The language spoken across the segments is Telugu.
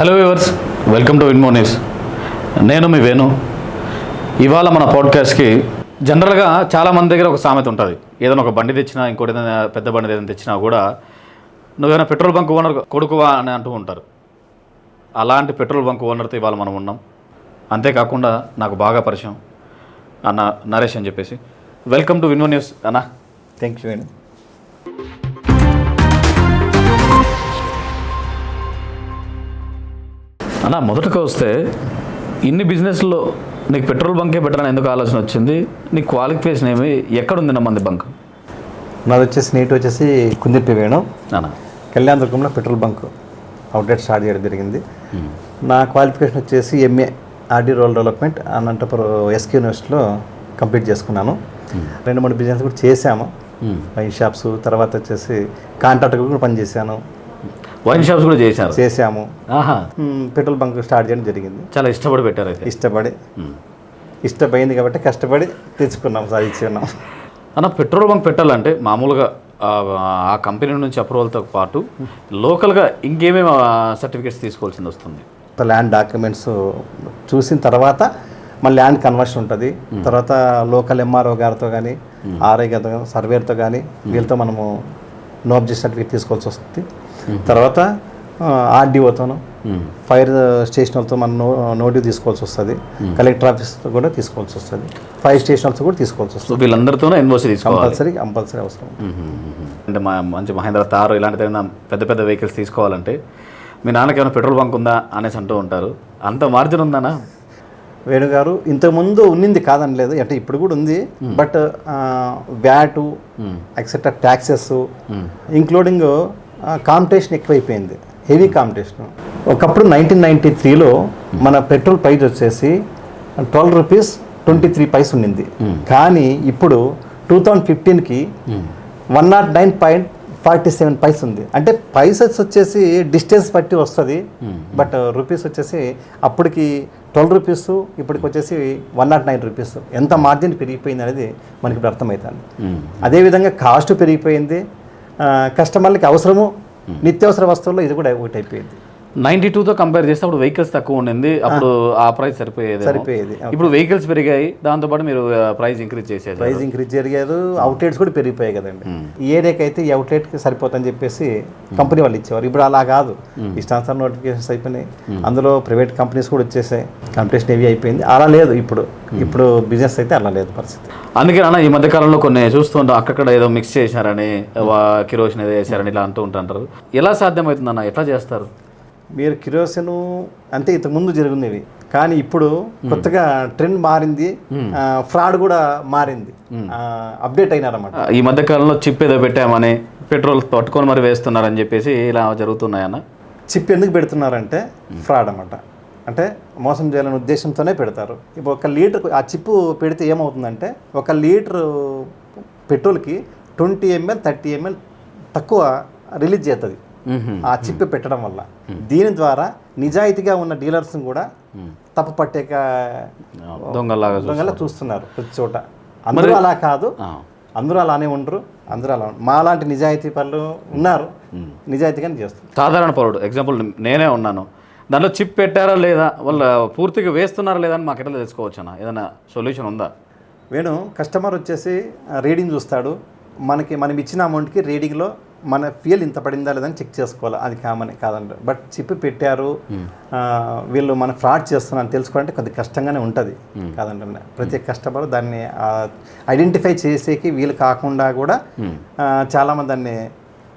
Hello viewers, welcome to Vinmo news. నేను మీ వేణు. ఇవాళ మన పాడ్కాస్ట్కి జనరల్గా చాలామంది దగ్గర ఒక సామెత ఉంటుంది. ఏదైనా ఒక బండి తెచ్చినా, ఇంకోటి ఏదైనా పెద్ద బండి ఏదైనా తెచ్చినా కూడా నువ్వేమైనా పెట్రోల్ బంక్ ఓనర్ కొడుకువా అని అంటూ ఉంటారు. అలాంటి పెట్రోల్ బంక్ ఓనర్తో ఇవాళ మనం ఉన్నాం. అంతేకాకుండా నాకు బాగా పరిచయం అన్న నరేష్ అని చెప్పేసి. వెల్కమ్ టు విన్మో న్యూస్ అన్న. Thank you Venu. అన్న, మొదటగా వస్తే ఇన్ని బిజినెస్లో నీకు పెట్రోల్ బంకే పెట్టాలని ఎందుకు ఆలోచన వచ్చింది? నీ క్వాలిఫికేషన్ ఏమి, ఎక్కడుంది నమ్మంది బంక్? నాది వచ్చేసి నీట్ వచ్చేసి కుందిర్పి వేణు అన్న. కళ్యాణదుర్గంలో పెట్రోల్ బంక్ అవుట్లెట్ స్టార్ట్ చేయడం జరిగింది. నా క్వాలిఫికేషన్ వచ్చేసి MA RD rural development Anantapuram SK యూనివర్సిటీలో కంప్లీట్ చేసుకున్నాను. 2-3 బిజినెస్ కూడా చేశాము. వైన్ షాప్స్, తర్వాత వచ్చేసి కాంట్రాక్టర్ కూడా పనిచేశాను. వైన్ షాప్స్ కూడా చేశాము. పెట్రోల్ బంక్ స్టార్ట్ చేయడం జరిగింది. చాలా ఇష్టపడి పెట్టారు అయితే. ఇష్టమైంది కాబట్టి కష్టపడి తెచ్చుకున్నాం, సాధించుకున్నాం. అన్న, పెట్రోల్ బంక్ పెట్టాలంటే మామూలుగా ఆ కంపెనీ నుంచి అప్రూవల్తో పాటు లోకల్గా ఇంకేమేమి సర్టిఫికేట్స్ తీసుకోవాల్సింది వస్తుంది? ల్యాండ్ డాక్యుమెంట్స్ చూసిన తర్వాత మన ల్యాండ్ కన్వర్షన్ ఉంటుంది. తర్వాత లోకల్ ఎంఆర్ఓ గారితో కానీ, ఆర్ఐ గారితో, సర్వేర్తో కానీ వీళ్ళతో మనము నో అబ్జెక్షన్ సర్టిఫికేట్ తీసుకోవాల్సి వస్తుంది. తర్వాత ఆర్డీఓతోను, ఫైర్ స్టేషన్ వాళ్ళతో మనం నోటీస్ తీసుకోవాల్సి వస్తుంది. కలెక్టర్ ఆఫీస్తో కూడా తీసుకోవాల్సి వస్తుంది. ఫైర్ స్టేషన్ వాళ్ళతో కూడా తీసుకోవాల్సి వస్తుంది. వీళ్ళందరితోనే ఎన్ఓసి కంపల్సరీ అవసరం. అంటే మంచి మహేంద్ర తారు ఇలాంటిది ఏమైనా పెద్ద పెద్ద వెహికల్స్ తీసుకోవాలంటే మీ నాన్నకి ఏమైనా పెట్రోల్ బంక్ ఉందా అనేసి అంటూ ఉంటారు. అంత మార్జిన్ ఉందానా? వేణుగారు ఇంతకుముందు ఉన్నింది కాదనలేదు, అంటే ఇప్పుడు కూడా ఉంది. But VAT etcetera taxes including competition ఎక్కువైపోయింది, హెవీ కాంపిటీషన్. ఒకప్పుడు 1993లో మన పెట్రోల్ ప్రైస్ వచ్చేసి 12 రూపీస్ 23 పైస్ ఉండింది. కానీ ఇప్పుడు 2015కి 109.47 పైస్ ఉంది. అంటే పైసెస్ వచ్చేసి డిస్టెన్స్ బట్టి వస్తుంది. బట్ రూపీస్ వచ్చేసి అప్పటికి 12 రూపీస్, ఇప్పటికి వచ్చేసి 109 రూపీస్. ఎంత మార్జిన్ పెరిగిపోయింది అనేది మనకి ఇప్పుడు అర్థమవుతుంది. అదేవిధంగా కాస్ట్ పెరిగిపోయింది. కస్టమర్లకి అవసరము నిత్యావసర వస్తువుల్లో ఇది కూడా ఒకటి అయిపోయింది. 92తో కంపేర్ చేస్తే అప్పుడు వెహికల్స్ తక్కువ ఉండింది, అప్పుడు ఆ ప్రైస్ సరిపోయేది. ఇప్పుడు వెహికల్స్ పెరిగాయి, దాంతోపాటు మీరు ప్రైస్ ఇంక్రీజ్ జరిగారు. అవుట్లెట్స్ కూడా పెరిగిపోయాయి కదండి. ఈ ఏరియాకి అయితే ఈ అవుట్లెట్కి సరిపోతుందని చెప్పేసి కంపెనీ వాళ్ళు ఇచ్చేవారు. ఇప్పుడు అలా కాదు, ఇష్టానుసారం నోటిఫికేషన్స్ అయిపోయినాయి. అందులో ప్రైవేట్ కంపెనీస్ కూడా వచ్చేసాయి. కాంపిటీషన్ హెవీ అయిపోయింది. అలా లేదు ఇప్పుడు బిజినెస్ అయితే అలా లేదు పరిస్థితి. అందుకే అన్న, ఈ మధ్యకాలంలో కొన్ని చూస్తుంటాం, అక్కడ ఏదో మిక్స్ చేశారని, కిరోసిన్ ఏదో వేసారని ఇలా అంటూ ఉంటారు. ఎలా సాధ్యమవుతుంది అన్న? ఎట్లా చేస్తారు మీరు? కిరోసిన్ అంటే ఇంతకుముందు జరిగినవి, కానీ ఇప్పుడు కొత్తగా ట్రెండ్ మారింది. ఫ్రాడ్ కూడా మారింది, అప్డేట్ అయినారన్నమాట. ఈ మధ్య కాలంలో చిప్ ఏదో పెట్టామని పెట్రోల్ పట్టుకొని మరి వేస్తున్నారని చెప్పేసి ఇలా జరుగుతున్నాయన్న. చిప్ ఎందుకు పెడుతున్నారంటే ఫ్రాడ్ అన్నమాట. అంటే మోసం చేయాలనే ఉద్దేశంతోనే పెడతారు. ఇప్పుడు 1 లీటర్ ఆ చిప్ పెడితే ఏమవుతుందంటే 1 లీటర్ పెట్రోల్కి 20 ml 30 ml తక్కువ రిలీజ్ చేస్తుంది ఆ చిప్ పెట్టడం వల్ల. దీని ద్వారా నిజాయితీగా ఉన్న డీలర్స్ కూడా తప్పు పట్టే దొంగలా చూస్తున్నారు ప్రతి చోట. అందరూ అలా కాదు, అందరూ అలానే ఉండరు. అందరూ అలా మాలాంటి నిజాయితీ పనులు ఉన్నారు, నిజాయితీగానే చేస్తారు. సాధారణ పౌరుడు, ఎగ్జాంపుల్ నేనే ఉన్నాను, దాంట్లో చిప్ పెట్టారా లేదా, వాళ్ళు పూర్తిగా వేస్తున్నారా లేదా అని మాకు ఎట్లా తెలుసుకోవచ్చు అన్న? ఏదైనా సొల్యూషన్ ఉందా? వేణు, కస్టమర్ వచ్చేసి రీడింగ్ చూస్తాడు. మనం ఇచ్చిన అమౌంట్కి రీడింగ్లో మన ఫ్యూయల్ ఇంత పడిందా లేదని చెక్ చేసుకోవాలి. అది కామనే కాదండి. బట్ చిప్ పెట్టారు, వీళ్ళు మన ఫ్రాడ్ చేస్తున్నారని తెలుసుకోవాలంటే కొద్దిగా కష్టంగానే ఉంటుంది కాదండి. ప్రతి కస్టమర్ దాన్ని ఐడెంటిఫై చేసేకి వీలు కాకుండా కూడా చాలామంది దాన్ని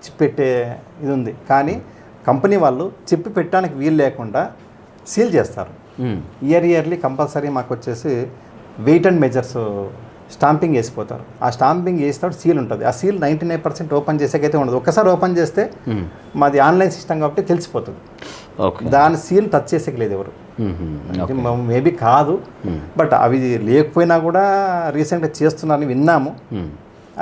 చిప్ పెట్టే ఇది ఉంది. కానీ కంపెనీ వాళ్ళు చిప్ పెట్టడానికి వీలు లేకుండా సీల్ చేస్తారు. ఇయర్లీ కంపల్సరీ మాకు వచ్చేసి వెయిట్ అండ్ మెజర్స్ స్టాంపింగ్ వేసిపోతారు. ఆ స్టాంపింగ్ వేసినప్పుడు సీల్ ఉంటుంది. ఆ సీల్ 99% ఓపెన్ చేసేకైతే ఉండదు. ఒక్కసారి ఓపెన్ చేస్తే మాది ఆన్లైన్ సిస్టమ్ కాబట్టి తెలిసిపోతుంది. దాని సీల్ టచ్ చేసేకి లేదు ఎవరు. మేబీ కాదు, బట్ అవి లేకపోయినా కూడా రీసెంట్గా చేస్తున్నారని విన్నాము.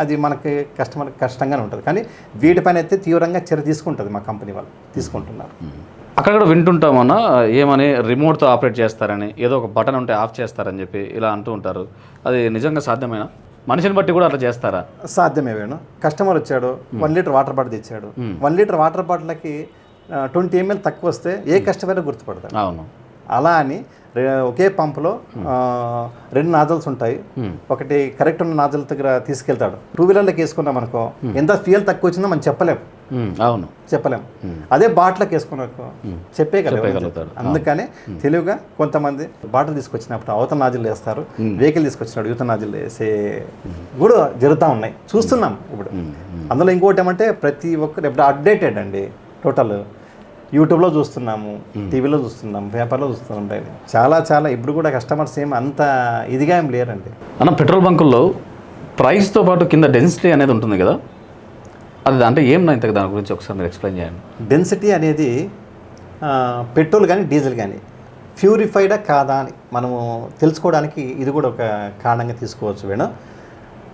అది మనకి కస్టమర్కి కష్టంగానే ఉంటుంది. కానీ వీటిపైన అయితే తీవ్రంగా చర్య తీసుకుంటుంది మా కంపెనీ వాళ్ళు, తీసుకుంటున్నారు. అక్కడ వింటుంటామన్నా, ఏమని రిమోట్తో ఆపరేట్ చేస్తారని, ఏదో ఒక బటన్ ఉంటే ఆఫ్ చేస్తారని చెప్పి ఇలా అంటూ ఉంటారు. అది నిజంగా సాధ్యమేనా? మనిషిని బట్టి కూడా అట్లా చేస్తారా? సాధ్యమే వేణు. కస్టమర్ వచ్చాడు, 1 లీటర్ వాటర్ బాటిల్ తెచ్చాడు. 1 లీటర్ వాటర్ బాటిల్కి 20 ml తక్కువ వస్తే ఏ కస్టమర్ గుర్తుపడతాడు. అవును. అలా అని ఒకే పంపులో 2 నాజల్స్ ఉంటాయి. ఒకటి కరెక్ట్ ఉన్న నాజల్ దగ్గర తీసుకెళ్తాడు. 2 వీలర్లోకి వేసుకున్నాం అనుకో, ఎంత ఫ్యూయల్ తక్కువ వచ్చిందో మనం చెప్పలేము. అవును, చెప్పలేము. అదే బాటిల్కి వేసుకున్నాకో చెప్పగలుగుతాడు. అందుకనే తెలివిగా కొంతమంది బాటిల్ తీసుకొచ్చినప్పుడు అవతల నాజిల్ వేస్తారు, వెహికల్ తీసుకొచ్చినప్పుడు యువత నాజిల్ వేసే కూడా జరుగుతూ ఉన్నాయి, చూస్తున్నాం ఇప్పుడు. అందులో ఇంకోటి ఏమంటే ప్రతి ఒక్కరు ఇప్పుడు అప్డేటెడ్ అండి. టోటల్ యూట్యూబ్లో చూస్తున్నాము, టీవీలో చూస్తున్నాము, పేపర్లో చూస్తున్నాం. చాలా ఇప్పుడు కూడా కస్టమర్స్ ఏం అంత ఇదిగా ఏం లేరండి. అన్న, పెట్రోల్ బంకుల్లో ప్రైస్తో పాటు కింద డెన్సిటీ అనేది ఉంటుంది కదా, అది అంటే ఏం నా ఇంతకు దాని గురించి ఒకసారి మీరు ఎక్స్ప్లెయిన్ చేయండి. డెన్సిటీ అనేది పెట్రోల్ కానీ డీజిల్ కానీ ప్యూరిఫైడా కాదా అని మనము తెలుసుకోవడానికి ఇది కూడా ఒక కారణంగా తీసుకోవచ్చు. వేణు,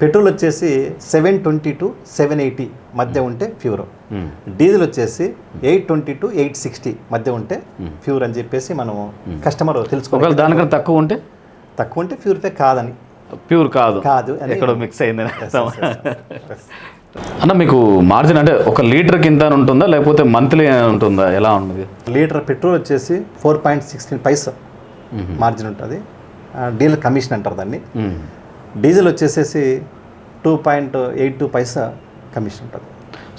పెట్రోల్ వచ్చేసి 720 to 780 మధ్య ఉంటే ప్యూర్, డీజిల్ వచ్చేసి 820 to 860 మధ్య ఉంటే ప్యూర్ అని చెప్పేసి మనము కస్టమర్ తెలుసుకోవాలి. దానికన్నా తక్కువ ఉంటే ప్యూరిఫై కాదని, ప్యూర్ కాదు ఎక్కడో మిక్స్ అయింది అన్న. మీకు మార్జిన్ అంటే 1 లీటర్ కింద ఉంటుందా లేకపోతే మంత్లీ ఉంటుందా, ఎలా ఉంటుంది? లీటర్ పెట్రోల్ వచ్చేసి 4.16 పైసా మార్జిన్ ఉంటుంది. డీజిల్ కమిషన్ అంటారు దాన్ని. డీజిల్ వచ్చేసేసి 2.82 పైసా కమిషన్ ఉంటుంది.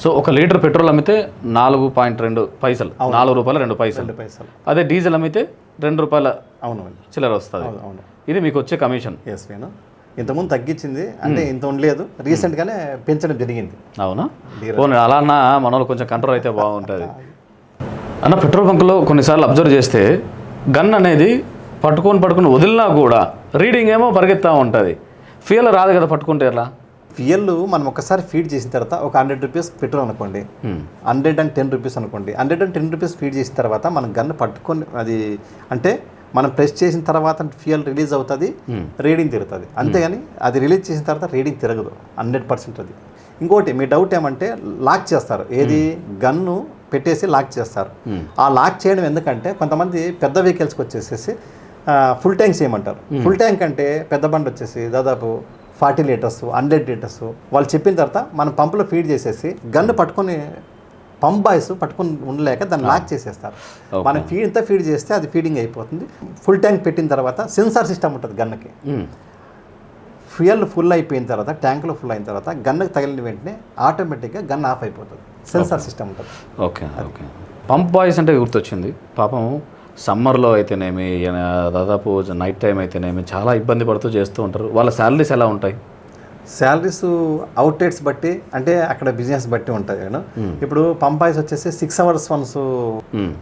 సో 1 లీటర్ పెట్రోల్ అమ్మితే 4.2 పైసలు, 4 రూపాయలు 2 పైసలు. అదే డీజిల్ అమ్మితే 2 రూపాయల చిల్లర వస్తుంది. ఇది మీకు వచ్చే కమిషన్. ఎస్ వేణు, ఇంతకుముందు తగ్గించింది అంటే ఇంత ఉండలేదు, రీసెంట్గానే పెంచడం జరిగింది. అవునా? అలా అన్న మన వాళ్ళు కొంచెం కంట్రోల్ అయితే బాగుంటుంది అన్న. పెట్రోల్ బంకులో కొన్నిసార్లు అబ్జర్వ్ చేస్తే గన్ అనేది పట్టుకొని వదిలినా కూడా రీడింగ్ ఏమో పరిగెత్తా ఉంటుంది. ఫ్యూయల్ రాదు కదా పట్టుకుంటే ఎలా? ఫ్యూయల్ మనం ఒకసారి ఫీడ్ చేసిన తర్వాత ఒక 100 రూపీస్ పెట్రోల్ అనుకోండి, 110 రూపీస్ అనుకోండి, 110 రూపీస్ ఫీడ్ చేసిన తర్వాత మనం గన్ను పట్టుకొని అది అంటే మనం ప్రెస్ చేసిన తర్వాత ఫ్యూయల్ రిలీజ్ అవుతుంది, రీడింగ్ తిరుగుతుంది. అంతేగాని అది రిలీజ్ చేసిన తర్వాత రీడింగ్ తిరగదు 100%. అది ఇంకోటి మీ డౌట్ ఏమంటే లాక్ చేస్తారు, ఏది గన్ను పెట్టేసి లాక్ చేస్తారు. ఆ లాక్ చేయడం ఎందుకంటే కొంతమంది పెద్ద వెహికల్స్కి వచ్చేసేసి ఫుల్ ట్యాంక్ చేయమంటారు. ఫుల్ ట్యాంక్ అంటే పెద్ద బండి వచ్చేసి దాదాపు 40 లీటర్స్ 100 లీటర్స్ వాళ్ళు చెప్పిన తర్వాత మనం పంపులో ఫీడ్ చేసేసి గన్ను పట్టుకొని పంప్ బాయ్స్ పట్టుకొని ఉండలేక దాన్ని లాక్ చేసేస్తారు. మనం ఇంత ఫీడ్ చేస్తే అది ఫీడింగ్ అయిపోతుంది. ఫుల్ ట్యాంక్ పెట్టిన తర్వాత సెన్సార్ సిస్టమ్ ఉంటుంది గన్నుకి. ఫ్యూయల్ ఫుల్ అయిపోయిన తర్వాత, ట్యాంకులో ఫుల్ అయిన తర్వాత గన్నుకి తగిలిన వెంటనే ఆటోమేటిక్గా గన్ ఆఫ్ అయిపోతుంది. సెన్సార్ సిస్టమ్ ఉంటుంది. ఓకే. పంప్ బాయ్స్ అంటే గుర్తొచ్చింది. పాపం సమ్మర్లో అయితేనేమి, దాదాపు నైట్ టైం అయితేనేమి చాలా ఇబ్బంది పడుతూ చేస్తూ ఉంటారు. వాళ్ళ శాలరీస్ ఎలా ఉంటాయి? శాలరీస్ అవుట్లెట్స్ బట్టి అంటే అక్కడ బిజినెస్ బట్టి ఉంటుంది. ఇప్పుడు పంప్ బాయ్స్ వచ్చేసి 6 hours వన్స్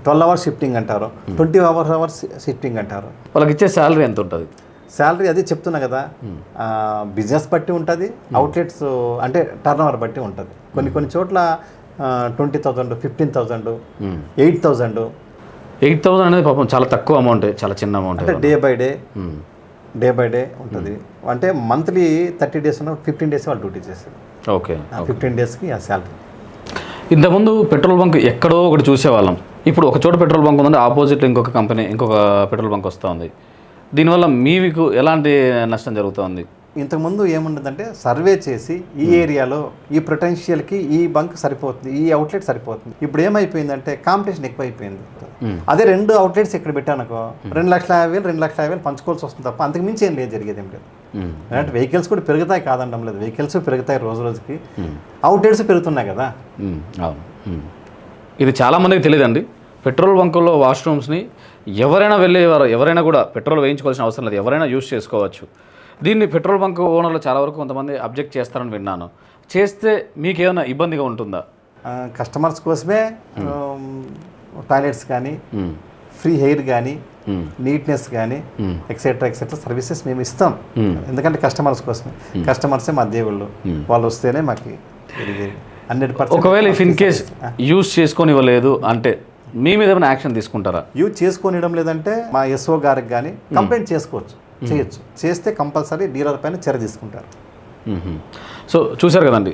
12 hours షిఫ్టింగ్ అంటారు, 20 hours షిఫ్టింగ్ అంటారు. వాళ్ళకి ఇచ్చే శాలరీ ఎంత ఉంటుంది? శాలరీ అది చెప్తున్నా కదా, బిజినెస్ బట్టి ఉంటుంది, అవుట్లెట్స్ అంటే టర్న్ ఓవర్ బట్టి ఉంటుంది. కొన్ని చోట్ల 20,000, 15,000, 8,000. 8,000 అనేది పాపం చాలా తక్కువ అమౌంట్, చాలా చిన్న అమౌంట్. అంటే డే బై డే ఉంటుంది. అంటే మంత్లీ 30 days 15 days వాళ్ళు డ్యూటీ చేస్తారు. ఓకే. 15 daysకి ఆ శాలరీ. ఇంతకుముందు పెట్రోల్ బంక్ ఎక్కడో ఒకటి చూసేవాళ్ళం. ఇప్పుడు ఒక చోట పెట్రోల్ బంక్ ఉందంటే ఆపోజిట్ ఇంకొక కంపెనీ, ఇంకొక పెట్రోల్ బంక్ వస్తూ ఉంది. దీనివల్ల మీకు ఎలాంటి నష్టం జరుగుతుంది? ఇంతకుముందు ఏముండదంటే సర్వే చేసి ఈ ఏరియాలో ఈ పొటెన్షియల్కి ఈ బంక్ సరిపోతుంది, ఈ అవుట్లెట్ సరిపోతుంది. ఇప్పుడు ఏమైపోయిందంటే కాంపిటీషన్ ఎక్కువైపోయింది. అదే 2 అవుట్లెట్స్ ఇక్కడ పెట్టానుకో 2,50,000 2,50,000 పంచుకోవాల్సి వస్తుంది తప్ప అంతకు మించి ఏం లేదు, జరిగేది ఏం లేదు. అంటే వెహికల్స్ కూడా పెరుగుతాయి కాదనడం లేదు, వెహికల్స్ పెరుగుతాయి రోజుకి, అవుట్లెట్స్ పెరుగుతున్నాయి కదా. అవును. ఇది చాలామందికి తెలియదండి. పెట్రోల్ బంకుల్లో వాష్రూమ్స్ని ఎవరైనా కూడా పెట్రోల్ వేయించుకోవాల్సిన అవసరం లేదు, ఎవరైనా యూజ్ చేసుకోవచ్చు. దీన్ని పెట్రోల్ బంక్ ఓనర్లు చాలా వరకు కొంతమంది అబ్జెక్ట్ చేస్తారని విన్నాను. చేస్తే మీకేమైనా ఇబ్బందిగా ఉంటుందా? కస్టమర్స్ కోసమే టాయిలెట్స్ కానీ, ఫ్రీ హెయిర్ కానీ, నీట్నెస్ కానీ ఎక్సెట్రా సర్వీసెస్ మేము ఇస్తాం. ఎందుకంటే కస్టమర్స్ కోసమే, కస్టమర్సే మా దేవుళ్ళు, వాళ్ళు వస్తేనే మాకు 100%. ఒకవేళ ఇఫ్ ఇన్ కేస్ యూజ్ చేసుకొని ఇవ్వలేదు అంటే మీ మీద ఏమైనా యాక్షన్ తీసుకుంటారా? యూజ్ చేసుకొనివ్వడం లేదంటే మా ఎస్ఓ గారికి కానీ కంప్లైంట్ చేయొచ్చు. చేస్తే కంపల్సరీ డీలర్ పైన చర్య తీసుకుంటారు. సో చూశారు కదండి,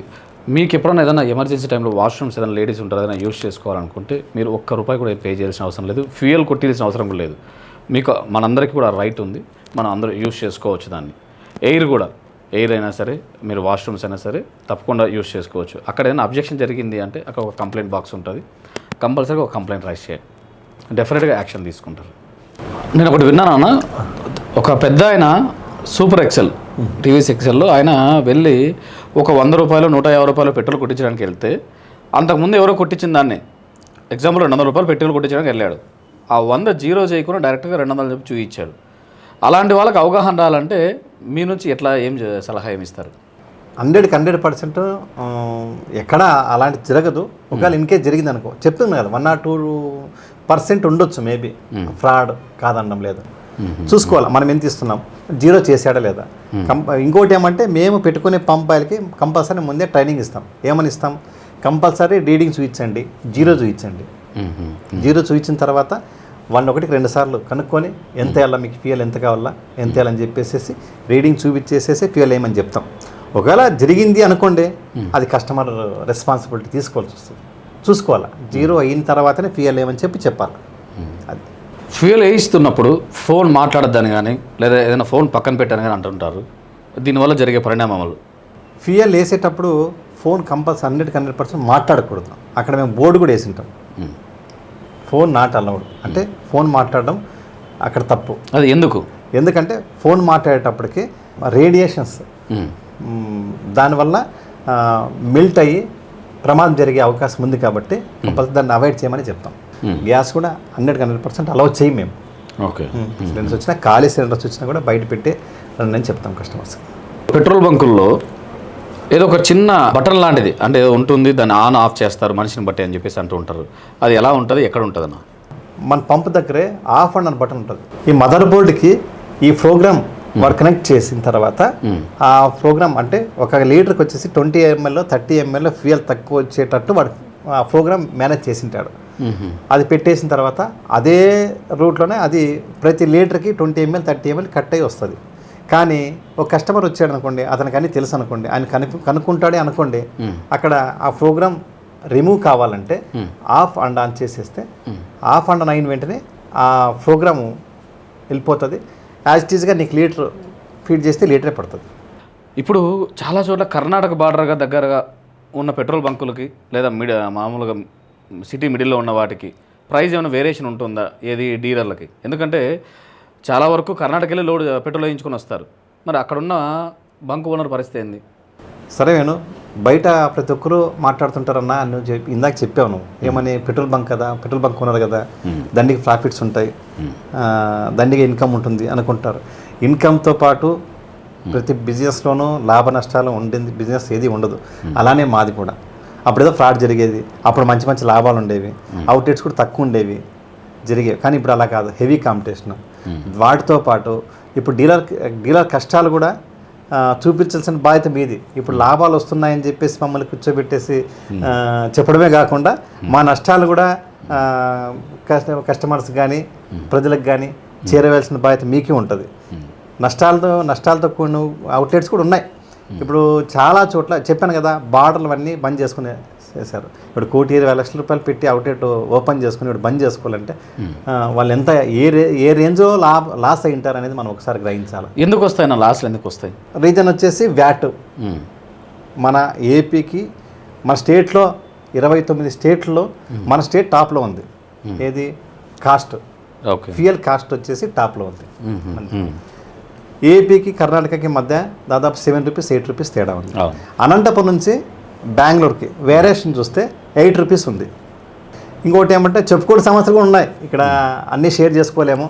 మీకు ఎప్పుడైనా ఏదైనా ఎమర్జెన్సీ టైంలో వాష్రూమ్స్ ఏదైనా లేడీస్ ఉంటారు, ఏదైనా యూజ్ చేసుకోవాలనుకుంటే మీరు ₹1 కూడా పే చేయాల్సిన అవసరం లేదు, ఫ్యూయల్ కొట్టిల్సిన అవసరం కూడా లేదు. మీకు మనందరికీ కూడా రైట్ ఉంది, మనం అందరూ యూజ్ చేసుకోవచ్చు దాన్ని. ఎయిర్ అయినా సరే, మీరు వాష్రూమ్స్ అయినా సరే తప్పకుండా యూజ్ చేసుకోవచ్చు. అక్కడ ఏదైనా అబ్జెక్షన్ జరిగింది అంటే అక్కడ ఒక కంప్లైంట్ బాక్స్ ఉంటుంది, కంపల్సరీగా ఒక కంప్లైంట్ రైజ్ చేయండి, డెఫినెట్గా యాక్షన్ తీసుకుంటారు. నేను ఒకటి విన్నాను అన్న, ఒక పెద్ద ఆయన సూపర్ ఎక్సెల్ టీవీఎస్ ఎక్సెల్లో ఆయన వెళ్ళి ఒక 100 రూపాయలు 150 రూపాయలు పెట్రోల్ కొట్టించడానికి వెళ్తే అంతకుముందు ఎవరో కొట్టించిన దాన్ని ఎగ్జాంపుల్ 200 రూపాయలు పెట్రోల్ కొట్టించడానికి వెళ్ళాడు. ఆ 100 జీరో చేయకుండా డైరెక్ట్గా 200 చెప్పి చూపించాడు. అలాంటి వాళ్ళకి అవగాహన రావాలంటే మీ నుంచి ఎట్లా సలహా ఏమి ఇస్తారు? 100% ఎక్కడ అలాంటి జరగదు. ఒకవేళ ఇన్కేస్ జరిగింది అనుకో, చెప్తుంది కదా 1 or 2% ఉండొచ్చు మేబీ, ఫ్రాడ్ కాదనడం లేదు. చూసుకోవాలి మనం ఎంత ఇస్తున్నాం, జీరో చేసాడా లేదా. ఇంకోటి ఏమంటే మేము పెట్టుకునే పంప్ ఆయిల్కి కంపల్సరీ ముందే ట్రైనింగ్ ఇస్తాం. ఏమని ఇస్తాం, కంపల్సరీ రీడింగ్ చూపించండి, జీరో చూపించండి. జీరో చూపించిన తర్వాత 1 2 సార్లు కనుక్కొని ఎంత వేయాలా, మీకు ఫ్యూయల్ ఎంత కావాలా, ఎంత వేయాలని చెప్పేసి రీడింగ్ చూపించేసేసి ఫ్యూయల్ వేయమని చెప్తాం. ఒకవేళ జరిగింది అనుకోండి, అది కస్టమర్ రెస్పాన్సిబిలిటీ తీసుకోవాల్సి వస్తుంది. చూసుకోవాలి, జీరో అయిన తర్వాతనే ఫ్యూయల్ వేయమని చెప్పాలి. అది ఫ్యూయల్ వేయిస్తున్నప్పుడు ఫోన్ మాట్లాడద్దని కానీ లేదా ఏదైనా ఫోన్ పక్కన పెట్టని కానీ అంటుంటారు. దీనివల్ల జరిగే పరిణామాలు, ఫ్యూయల్ వేసేటప్పుడు ఫోన్ కంపల్సరీ 100% మాట్లాడకూడదు. అక్కడ మేము బోర్డు కూడా వేసి ఉంటాం, ఫోన్ నాట్ అలౌడ్ అంటే ఫోన్ మాట్లాడడం అక్కడ తప్పు. అది ఎందుకంటే ఫోన్ మాట్లాడేటప్పటికి రేడియేషన్స్ దానివల్ల మెల్ట్ అయ్యి ప్రమాదం జరిగే అవకాశం ఉంది కాబట్టి కంపల్సరీ దాన్ని అవాయిడ్ చేయమని చెప్తాం. గ్యాస్ కూడా 100% అలౌ చేయం మేము. ఓకే, సిలిండర్స్ వచ్చినా, ఖాళీ సిలిండర్స్ వచ్చినా కూడా బయట పెట్టి రండి అని చెప్తాం కస్టమర్స్కి. పెట్రోల్ బంకుల్లో ఏదో ఒక చిన్న బటన్ లాంటిది అంటే ఏదో ఉంటుంది, దాన్ని ఆన్ ఆఫ్ చేస్తారు మనిషిని బట్టి అని చెప్పేసి అంటూ ఉంటారు. అది ఎలా ఉంటుంది, ఎక్కడ ఉంటుంది అన్న? మన పంప్ దగ్గరే ఆఫ్ అండ్ ఆన్ బటన్ ఉంటుంది. ఈ మదర్ బోర్డుకి ఈ ప్రోగ్రామ్ వాడు కనెక్ట్ చేసిన తర్వాత ఆ ప్రోగ్రామ్ అంటే 1 లీటర్కి వచ్చేసి 20 ml 30 ml ఫ్యూయల్ తక్కువ వచ్చేటట్టు వాడు ఆ ప్రోగ్రామ్ మేనేజ్ చేసింటాడు. అది పెట్టేసిన తర్వాత అదే రూట్లోనే అది ప్రతి లీటర్కి 20 ml 30 ml కట్ అయ్యి వస్తుంది. కానీ ఒక కస్టమర్ వచ్చాడు అనుకోండి, అతనికి అన్నీ తెలుసు అనుకోండి, ఆయన కనుక్కుంటాడే అనుకోండి, అక్కడ ఆ ప్రోగ్రామ్ రిమూవ్ కావాలంటే ఆఫ్ అండ్ ఆన్ చేసేస్తే ఆఫ్ అండ్ ఆన్ అయిన వెంటనే ఆ ప్రోగ్రాము వెళ్ళిపోతుంది. యాజ్ ఇట్ ఈస్గా నీకు లీటర్ ఫీడ్ చేస్తే లీటరే పడుతుంది. ఇప్పుడు చాలా చోట్ల కర్ణాటక బార్డర్గా దగ్గరగా ఉన్న పెట్రోల్ బంకులకి లేదా మామూలుగా సిటీ మిడిల్లో ఉన్న వాటికి ప్రైస్ ఏమైనా వేరియేషన్ ఉంటుందా ఏది డీలర్లకి? ఎందుకంటే చాలా వరకు కర్ణాటకలో పెట్రోల్ వేయించుకొని వస్తారు. మరి అక్కడున్న బంక్ ఓనర్ పరిస్థితి ఏంది? సరే, నేను బయట ప్రతి ఒక్కరూ మాట్లాడుతుంటారన్నా, నువ్వు ఇందాక చెప్పావు నువ్వు ఏమని, పెట్రోల్ బంక్ కదా, పెట్రోల్ బంక్ ఓనర్ కదా, దండికి ప్రాఫిట్స్ ఉంటాయి, దండిగా ఇన్కమ్ ఉంటుంది అనుకుంటారు. ఇన్కమ్తో పాటు ప్రతి బిజినెస్లోనూ లాభ నష్టాలు ఉండింది, బిజినెస్ ఏది ఉండదు. అలానే మాది కూడా. అప్పుడేదో ఫ్రాడ్ జరిగేది, అప్పుడు మంచి మంచి లాభాలు ఉండేవి, అవుట్లెట్స్ కూడా తక్కువ ఉండేవి జరిగేవి. కానీ ఇప్పుడు అలా కాదు, హెవీ కాంపిటీషన్. వాటితో పాటు ఇప్పుడు డీలర్ కష్టాలు కూడా చూపించాల్సిన బాధ్యత మీది. ఇప్పుడు లాభాలు వస్తున్నాయని చెప్పేసి మమ్మల్ని కూర్చోబెట్టేసి చెప్పడమే కాకుండా మా నష్టాలు కూడా కస్టమర్స్ కానీ ప్రజలకు కానీ చేరవేయాల్సిన బాధ్యత మీకే ఉంటుంది. నష్టాలతో కూడిన అవుట్లెట్స్ కూడా ఉన్నాయి. ఇప్పుడు చాలా చోట్ల చెప్పాను కదా, బార్డర్లు అన్నీ బంద్ చేశారు. ఇప్పుడు 1,20,00,000 రూపాయలు పెట్టి అవుట్లెట్ ఓపెన్ చేసుకుని ఇప్పుడు బంద్ చేసుకోవాలంటే వాళ్ళు ఎంత ఏ రేంజ్లో లాస్ అయి ఉంటారు అనేది మనం ఒకసారి గ్రహించాలి. ఎందుకు వస్తాయి నా లాస్లు, ఎందుకు వస్తాయి? రీజన్ వచ్చేసి వ్యాట్. మన ఏపీకి మన స్టేట్లో 29 స్టేట్లలో మన స్టేట్ టాప్లో ఉంది. ఏది కాస్ట్, ఫ్యూయల్ కాస్ట్ వచ్చేసి టాప్లో ఉంది. ఏపీకి కర్ణాటకకి మధ్య దాదాపు 7 రూపీస్ 8 రూపీస్ తేడా ఉంది. అనంతపురం నుంచి బెంగళూరుకి వేరియేషన్ చూస్తే 8 రూపీస్ ఉంది. ఇంకోటి ఏమంటే చెప్పుకోని సమస్యలు కూడా ఉన్నాయి. ఇక్కడ అన్నీ షేర్ చేసుకోలేము.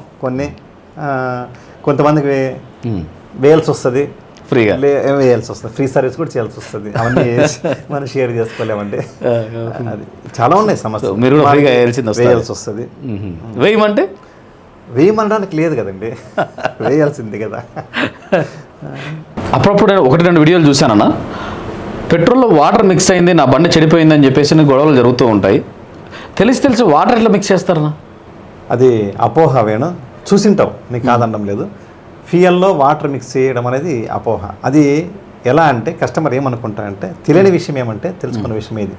కొంతమందికి వేయాల్సి వస్తుంది, ఫ్రీగా వేయాల్సి వస్తుంది, ఫ్రీ సర్వీస్ కూడా చేయాల్సి వస్తుంది. అవన్నీ మనం షేర్ చేసుకోలేమంటే అది చాలా ఉన్నాయి సమస్యలు. మీరు వేయాల్సి వస్తుంది. వేయమనడానికి లేదు కదండి, వేయాల్సింది కదా. అప్పుడప్పుడు 1-2 వీడియోలు చూశానన్నా, పెట్రోల్లో వాటర్ మిక్స్ అయింది, నా బండి చెడిపోయిందని చెప్పేసి గొడవలు జరుగుతూ ఉంటాయి. తెలిసి వాటర్ ఎట్లా మిక్స్ చేస్తారన్నా? అది అపోహ. వేణు చూసింటావు, నీకు కాదనడం లేదు. ఫ్యూయల్లో వాటర్ మిక్స్ చేయడం అనేది అపోహ. అది ఎలా అంటే కస్టమర్ ఏమనుకుంటారంటే, తెలియని విషయం ఏమంటే తెలుసుకున్న విషయం ఏది,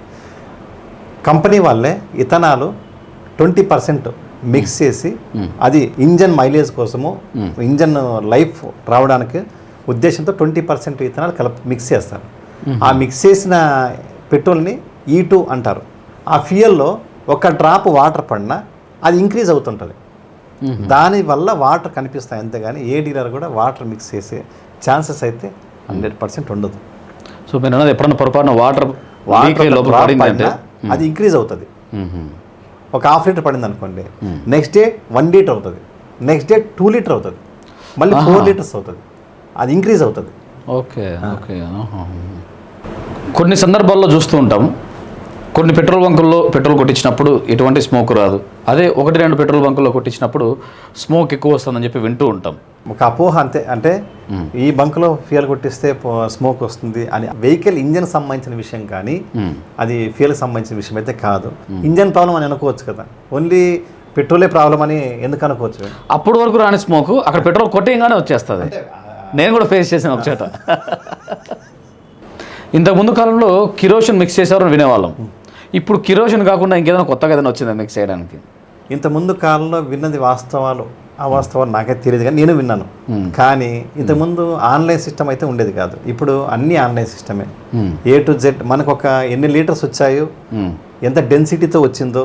కంపెనీ వాళ్ళే ఇథనాలు 20% మిక్స్ చేసి అది ఇంజన్ మైలేజ్ కోసము, ఇంజన్ లైఫ్ రావడానికి ఉద్దేశంతో 20% ఇథనాల్ మిక్స్ చేస్తారు. ఆ మిక్స్ చేసిన పెట్రోల్ని E2 అంటారు. ఆ ఫ్యూయల్లో ఒక డ్రాప్ వాటర్ పడినా అది ఇంక్రీజ్ అవుతుంటుంది. దానివల్ల వాటర్ కనిపిస్తాయి అంతేగాని ఏ డీలర్ కూడా వాటర్ మిక్స్ చేసే ఛాన్సెస్ అయితే 100% ఉండదు. సో మీరు అన్నది ఎప్పుడన్నా పొరపాటున వాటర్ అది ఇంక్రీజ్ అవుతుంది. ఒక 1/2 లీటర్ పడింది అనుకోండి, నెక్స్ట్ డే 1 లీటర్ అవుతుంది, నెక్స్ట్ డే 2 లీటర్ అవుతుంది, మళ్ళీ 4 లీటర్స్ అవుతుంది. అది ఇంక్రీజ్ అవుతుంది. Okay okay. కొన్ని సందర్భాల్లో చూస్తూ ఉంటాం, కొన్ని పెట్రోల్ బంకుల్లో పెట్రోల్ కొట్టించినప్పుడు ఎటువంటి స్మోక్ రాదు, అదే 1-2 పెట్రోల్ బంకుల్లో కొట్టించినప్పుడు స్మోక్ ఎక్కువ వస్తుందని చెప్పి వింటూ ఉంటాం. ఒక అపోహ అంతే. అంటే ఈ బంకులో ఫ్యూయల్ కొట్టిస్తే స్మోక్ వస్తుంది అని వెహికల్ ఇంజన్ సంబంధించిన విషయం కానీ అది ఫ్యూయల్కి సంబంధించిన విషయం అయితే కాదు. ఇంజన్ ప్రాబ్లం అని అనుకోవచ్చు కదా, ఓన్లీ పెట్రోలే ప్రాబ్లం అని ఎందుకు అనుకోవచ్చు? అప్పుడు వరకు రాని స్మోక్ అక్కడ పెట్రోల్ కొట్టేయగానే వచ్చేస్తుంది. నేను కూడా ఫేస్ చేశాను ఒక చేత. ఇంతకుముందు కాలంలో కిరోసిన్ మిక్స్ చేసేవారని వినేవాళ్ళం. ఇప్పుడు కిరోసిన్ కాకుండా ఇంకేదైనా కొత్తగా ఏదైనా వచ్చిందా మిక్స్ చేయడానికి? ఇంతకుముందు కాలంలో విన్నది వాస్తవాలు, అవాస్తవాలు నాకైతే తెలియదు కానీ నేను విన్నాను. కానీ ఇంతకుముందు ఆన్లైన్ సిస్టమ్ అయితే ఉండేది కాదు. ఇప్పుడు అన్ని ఆన్లైన్ సిస్టమే. A to Z మనకు ఒక ఎన్ని లీటర్స్ వచ్చాయో, ఎంత డెన్సిటీతో వచ్చిందో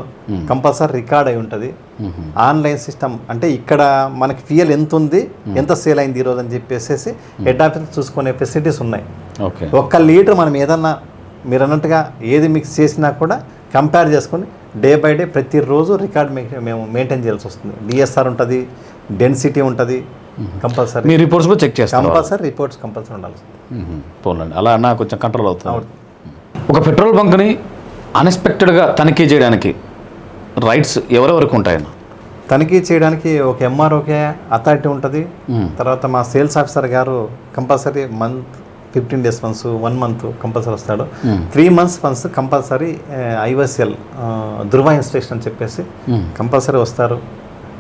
కంపల్సరీ రికార్డ్ అయి ఉంటుంది. ఆన్లైన్ సిస్టమ్ అంటే ఇక్కడ మనకి ఫ్యూయల్ ఎంత ఉంది, ఎంత సేల్ అయింది ఈరోజు అని చెప్పేసి హెడ్ ఆఫీస్ చూసుకునే ఫెసిలిటీస్ ఉన్నాయి. 1 లీటర్ మనం ఏదన్నా మీరు అన్నట్టుగా ఏది మిక్స్ చేసినా కూడా కంపేర్ చేసుకొని డే బై డే ప్రతిరోజు రికార్డ్ మేము మెయింటైన్ చేయాల్సి వస్తుంది. డిఎస్ఆర్ ఉంటుంది, డెన్సిటీ ఉంటుంది, కంపల్సరీ. మీ రిపోర్ట్స్ కూడా చెక్ చేస్తాం? కంపల్సరీ రిపోర్ట్స్ కంపల్సరీ ఉండాల్సి. పోలండి, అలా అన్నా కొంచెం కంట్రోల్ అవుతుంది. ఒక పెట్రోల్ బంక్ని అన్ఎక్స్పెక్టెడ్గా తనిఖీ చేయడానికి రైట్స్ ఎవరెవరికి ఉంటాయన్న? తనిఖీ చేయడానికి ఒక ఎంఆర్ఓకే అథారిటీ ఉంటుంది. తర్వాత మా సేల్స్ ఆఫీసర్ గారు compulsory 15 days once, 1 month compulsory వస్తాడు. 3 months వన్స్ కంపల్సరీ ఐవైఎస్ఎల్ ధృవ ఇన్స్పెక్షన్ అని చెప్పేసి కంపల్సరీ వస్తారు.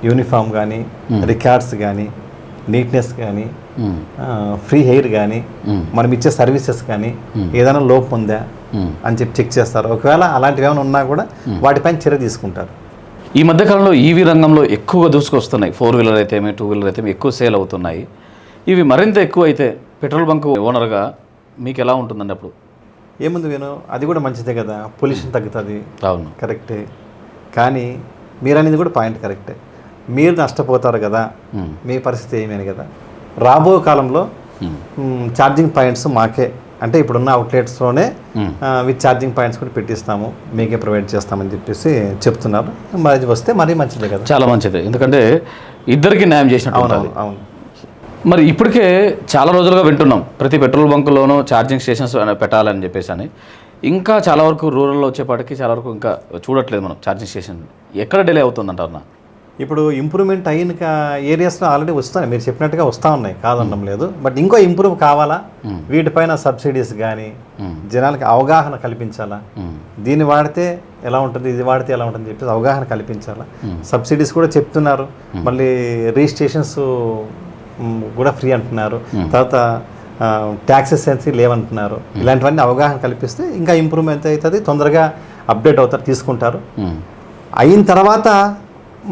యూనిఫామ్ కానీ, రికార్డ్స్ కానీ, నీట్నెస్ కానీ, ఫ్రీ హెయిర్ కానీ, మనం ఇచ్చే సర్వీసెస్ కానీ ఏదైనా లోపం ఉందా అని చెప్పి చెక్ చేస్తారు. ఒకవేళ అలాంటివి ఏమైనా ఉన్నా కూడా వాటిపైన చర్య తీసుకుంటారు. ఈ మధ్యకాలంలో ఈవీ రంగంలో ఎక్కువగా దూసుకొస్తున్నాయి. 4-wheeler అయితే 2-wheeler అయితే ఎక్కువ సేల్ అవుతున్నాయి. ఇవి మరింత ఎక్కువ అయితే పెట్రోల్ బంక్ ఓనర్గా మీకు ఎలా ఉంటుందండి? అప్పుడు ఏముంది వేణు, అది కూడా మంచిదే కదా, పొల్యూషన్ తగ్గుతుంది. అవును, కరెక్టే. కానీ మీరు అనేది కూడా పాయింట్ కరెక్టే. మీరు నష్టపోతారు కదా, మీ పరిస్థితి ఏమేమి కదా. రాబో కాలంలో ఛార్జింగ్ పాయింట్స్ మాకే, అంటే ఇప్పుడున్న అవుట్లెట్స్లోనే విత్ ఛార్జింగ్ పాయింట్స్ కూడా పెట్టిస్తాము, మీకే ప్రొవైడ్ చేస్తామని చెప్పేసి చెప్తున్నారు. మరి వస్తే మరీ మంచిదే కదా. చాలా మంచిదే, ఎందుకంటే ఇద్దరికి న్యాయం చేసినట్టు. అవును అవును. మరి ఇప్పటికే చాలా రోజులుగా వింటున్నాం ప్రతి పెట్రోల్ బంకులోనూ ఛార్జింగ్ స్టేషన్స్ పెట్టాలని చెప్పేసి అని. ఇంకా చాలా వరకు రూరల్లో వచ్చేపాటికి చాలా వరకు ఇంకా చూడట్లేదు మనం ఛార్జింగ్ స్టేషన్. ఎక్కడ డిలే అవుతుందంటారు? ఇప్పుడు ఇంప్రూవ్మెంట్ అయిన ఏరియాస్లో ఆల్రెడీ వస్తున్నాయి, మీరు చెప్పినట్టుగా వస్తూ ఉన్నాయి, కాదనడం లేదు. బట్ ఇంకో ఇంప్రూవ్ కావాలా, వీటిపైన సబ్సిడీస్ కానీ జనాలకి అవగాహన కల్పించాలా. దీన్ని వాడితే ఎలా ఉంటుంది, ఇది వాడితే ఎలా ఉంటుంది చెప్పేసి అవగాహన కల్పించాలా. సబ్సిడీస్ కూడా చెప్తున్నారు, మళ్ళీ రిజిస్ట్రేషన్స్ కూడా ఫ్రీ అంటున్నారు, తర్వాత ట్యాక్సెస్ అనేది లేవంటున్నారు. ఇలాంటివన్నీ అవగాహన కల్పిస్తే ఇంకా ఇంప్రూవ్మెంట్ అవుతుంది, తొందరగా అప్డేట్ అవుతారు, తీసుకుంటారు. అయిన తర్వాత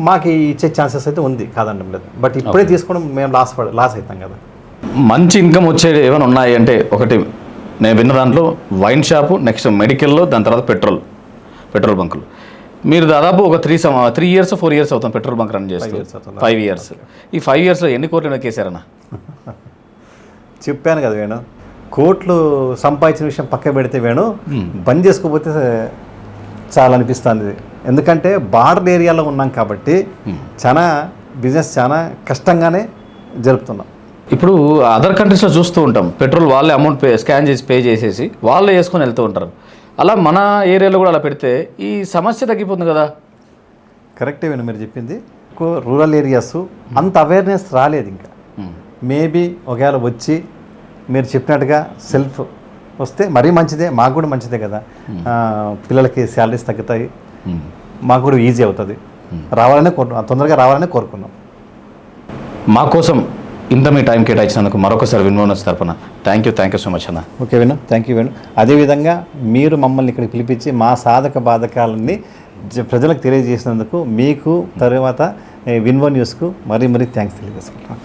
మాకు ఇచ్చే ఛాన్సెస్ అయితే ఉంది, కాదనడం లేదు. బట్ ఇప్పుడే తీసుకోవడం మేము లాస్ అవుతాం కదా. మంచి ఇన్కమ్ వచ్చేది ఏమైనా ఉన్నాయి అంటే, ఒకటి నేను విన్న దాంట్లో వైన్ షాపు, నెక్స్ట్ మెడికల్లో, దాని తర్వాత పెట్రోల్ బంకులు. మీరు దాదాపు ఒక 3 years 4 years అవుతాం పెట్రోల్ బంక్ రన్ చేస్తూ. 5 years. ఈ 5 yearsలో ఎన్ని కోట్లు ఎక్కేసారన్నా? చెప్పాను కదా వేణు, కోట్లు సంపాదించిన విషయం పక్క పెడితే వేణు, బంద్ చేసుకోకపోతే చాలా అనిపిస్తుంది. ఎందుకంటే బార్డర్ ఏరియాలో ఉన్నాం కాబట్టి చాలా బిజినెస్ చాలా కష్టంగానే జరుపుతున్నాం. ఇప్పుడు అదర్ కంట్రీస్లో చూస్తూ ఉంటాం, పెట్రోల్ వాళ్ళే అమౌంట్ స్కాన్ చేసి పే చేసేసి వాళ్ళే వేసుకొని వెళ్తూ ఉంటారు. అలా మన ఏరియాలో కూడా అలా పెడితే ఈ సమస్య తగ్గిపోతుంది కదా. కరెక్టే వేణు మీరు చెప్పింది. రూరల్ ఏరియాస్ అంత అవేర్నెస్ రాలేదు ఇంకా. మేబీ ఒకవేళ వచ్చి మీరు చెప్పినట్టుగా సెల్ఫ్ వస్తే మరీ మంచిదే, మాకు కూడా మంచిదే కదా. పిల్లలకి శాలరీస్ తగ్గుతాయి, మాకు కూడా ఈజీ అవుతుంది. తొందరగా రావాలనే కోరుకున్నాం. మా కోసం ఇంత మీ టైం కేటాయించినందుకు మరొకసారి విన్మోనస్ తరపున థ్యాంక్ యూ సో మచ్ అన్న. Okay Venu, thank you Venu. అదేవిధంగా మీరు మమ్మల్ని ఇక్కడికి పిలిపించి మా సాధక బాధకాలన్నీ ప్రజలకు తెలియజేసినందుకు మీకు తర్వాత విన్వో న్యూస్కు మరీ థ్యాంక్స్ తెలియజేసుకుంటాం.